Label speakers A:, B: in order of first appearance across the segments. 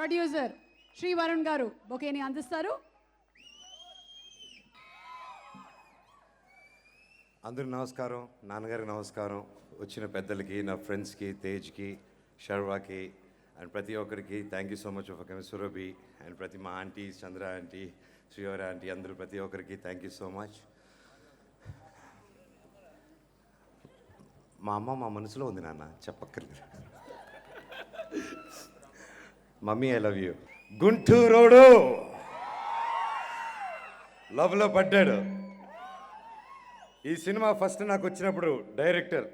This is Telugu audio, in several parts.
A: ప్రొడ్యూసర్ శ్రీ వరుణ్ గారు బొకేని అందిస్తారు.
B: అందరూ నమస్కారం, నాన్నగారికి నమస్కారం, వచ్చిన పెద్దలకి, నా ఫ్రెండ్స్కి, తేజ్కి, షర్వాకి అండ్ ప్రతి ఒక్కరికి thank you so much for coming. Surabhi and ప్రతి మా ఆంటీ, చంద్ర ఆంటీ, శ్రీవర ఆంటీ, అందరూ ప్రతి ఒక్కరికి థ్యాంక్ యూ సో మచ్. మా అమ్మ మా మనసులో ఉంది నాన్న, చెప్పక్కర్లేదు. Mummy I love you. Gunturodu లవ్లో పడ్డాడు. ఈ సినిమా ఫస్ట్ నాకు వచ్చినప్పుడు డైరెక్టర్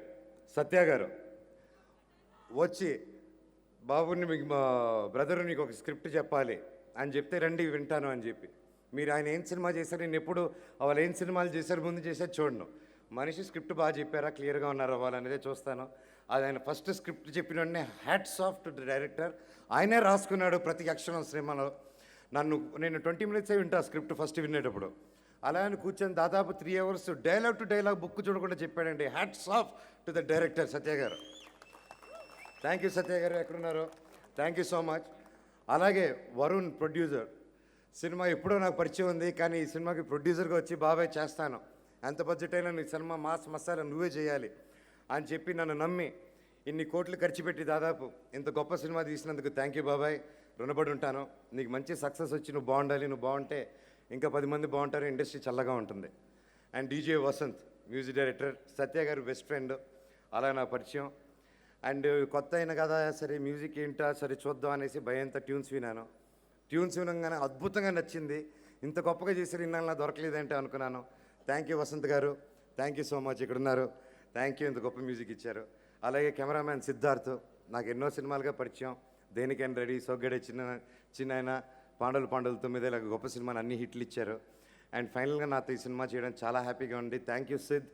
B: సత్య గారు వచ్చి, బాబుని మీకు మా బ్రదర్ నీకు ఒక స్క్రిప్ట్ చెప్పాలి అని చెప్తే రండి వింటాను అని చెప్పి, మీరు ఆయన ఏం సినిమా చేశారు, నేను ఎప్పుడు వాళ్ళు ఏం సినిమాలు చేశారు ముందు చేశారు చూడను, మనిషి స్క్రిప్ట్ బాగా చెప్పారా, క్లియర్గా ఉన్నారా వాళ్ళనేదే చూస్తాను. అది ఆయన ఫస్ట్ స్క్రిప్ట్ చెప్పిన వెంటనే హ్యాట్స్ ఆఫ్ టు డైరెక్టర్. ఆయనే రాసుకున్నాడు ప్రతి అక్షరం సినిమాలో. నేను 20 minutes వింటా స్క్రిప్ట్ ఫస్ట్ వినేటప్పుడు. అలా అని కూర్చొని దాదాపు 3 hours dialogue to dialogue book చూడకుండా చెప్పాడండి. Hats off to the director Satya garu. Thank you సత్య గారు, ఎక్కడున్నారు, థ్యాంక్ యూ సో మచ్. అలాగే వరుణ్ ప్రొడ్యూసర్, సినిమా ఎప్పుడో నాకు పరిచయం ఉంది, కానీ ఈ సినిమాకి ప్రొడ్యూసర్గా వచ్చి బాబాయ్ చేస్తాను, ఎంత బడ్జెట్ అయినా నీ సినిమా మాస్ మసాలా నువ్వే చేయాలి అని చెప్పి నన్ను నమ్మి ఇన్ని కోట్లు ఖర్చు పెట్టి దాదాపు ఇంత గొప్ప సినిమా తీసినందుకు థ్యాంక్ యూ బాబాయ్, రుణపడి ఉంటాను. నీకు మంచి సక్సెస్ వచ్చి నువ్వు బాగుండాలి, నువ్వు బాగుంటే ఇంకా 10 మంది బాగుంటారు, ఇండస్ట్రీ చల్లగా ఉంటుంది. And DJ Vasanth music director, Satya garu best friend, అలా నా పరిచయం. అండ్ కొత్త అయిన కదా సరే మ్యూజిక్ ఏంటా సరే చూద్దాం అనేసి భయంతో ట్యూన్స్ వినాను. ట్యూన్స్ వినగానే అద్భుతంగా నచ్చింది. ఇంత గొప్పగా చేశారు, ఇన్నాళ్ళ దొరకలేదంటే అనుకున్నాను. థ్యాంక్ యూ వసంత్ గారు, థ్యాంక్ యూ సో మచ్, ఇక్కడ ఉన్నారు, థ్యాంక్ యూ, ఇంత గొప్ప మ్యూజిక్ ఇచ్చారు. అలాగే కెమెరామ్యాన్ సిద్ధార్థ్, నాకు ఎన్నో సినిమాలుగా పరిచయం, దేనికైనా రెడీ, సొగ్గడే, చిన్న పాండవులు 9 ఇలాగ గొప్ప సినిమాని అన్ని హిట్లు ఇచ్చారు. అండ్ ఫైనల్గా నాతో ఈ సినిమా చేయడం చాలా హ్యాపీగా ఉంది. Thank you Sid,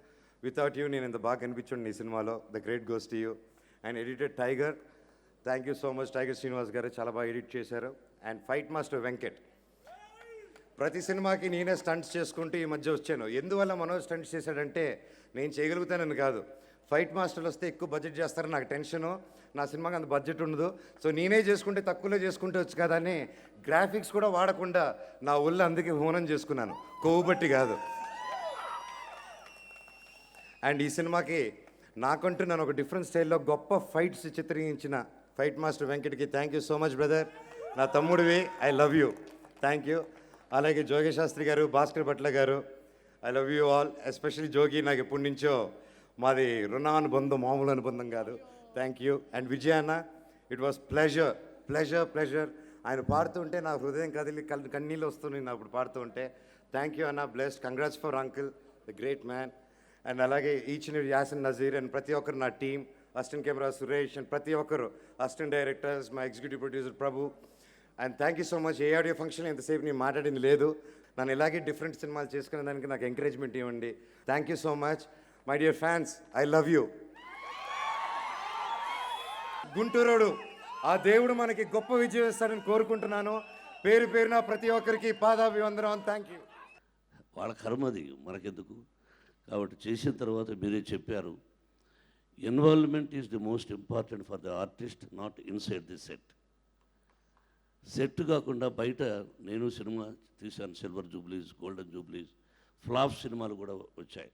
B: without you నేను ఇంత బాగా కనిపించండి ఈ సినిమాలో. The great goes to you. And editor tiger, thank you so much. Tiger Srinivas గారు చాలా బాగా ఎడిట్ చేశారు. అండ్ ఫైట్ మాస్టర్ వెంకట్, ప్రతి సినిమాకి నేనే స్టంట్స్ చేసుకుంటూ ఈ మధ్య వచ్చాను. ఎందువల్ల మనోజ్ స్టంట్స్ చేశాడంటే నేను చేయగలుగుతానని కాదు, ఫైట్ మాస్టర్లు వస్తే ఎక్కువ బడ్జెట్ చేస్తారని నాకు టెన్షను, నా సినిమాకి అంత బడ్జెట్ ఉండదు, సో నేనే చేసుకుంటే తక్కువలో చేసుకుంటే వచ్చు కదా అని గ్రాఫిక్స్ కూడా వాడకుండా నా ఒళ్ళు అందుకే హోనం చేసుకున్నాను, కొవ్వు బట్టి కాదు. అండ్ ఈ సినిమాకి నాకంటూ నన్ను ఒక డిఫరెంట్ స్టైల్లో గొప్ప ఫైట్స్ చిత్రించిన ఫైట్ మాస్టర్ వెంకట్కి thank you so much brother, నా తమ్ముడివి, I love you, thank you. అలాగే Jogi Shastri garu, Bhaskar Bhatla garu, I love you all. Especially Jogi, నాకు ఎప్పటి నుంచో మాది రుణానుబంధం, మామూలు అనుబంధం కాదు, థ్యాంక్ యూ. అండ్ విజయ్ అన్న, it was pleasure pleasure pleasure. ఆయన పాడుతుంటే నా హృదయం కదిలి కన్నీళ్ళు వస్తున్నాయి నా అప్పుడు పాడుతూ ఉంటే. థ్యాంక్ యూ అన్న, blessed, congrats for uncle, the great man. And అలాగే each and Yasin Nazir and ప్రతి ఒక్కరు నా team, assistant camera Suresh and ప్రతి ఒక్కరు, అసిస్టెంట్ డైరెక్టర్స్, మా executive producer Prabhu. And thank you so much. ఏ ఆడియో ఫంక్షన్ ఎంతసేపు నేను మాట్లాడింది లేదు, నన్ను ఇలాగే డిఫరెంట్ సినిమాలు చేసుకునే దానికి నాకు ఎంకరేజ్మెంట్ ఇవ్వండి. Thank you so much my dear fans, I love you. Gunturodu, ఆ దేవుడు మనకి గొప్ప విజయం ఇస్తాడని కోరుకుంటున్నాను. పేరు పేరున ప్రతి ఒక్కరికి పాదాభివందనం. Thank you.
C: వాళ్ళ కర్మది, మనకెందుకు. కాబట్టి చేసిన తర్వాత మీరే చెప్పారు, involvement is the most important for the artist, not inside the set. Set కాకుండా బయట నేను సినిమా తీశాను, సిల్వర్ జూబ్లీస్, గోల్డెన్ జూబ్లీస్, ఫ్లాప్ సినిమాలు కూడా వచ్చాయి.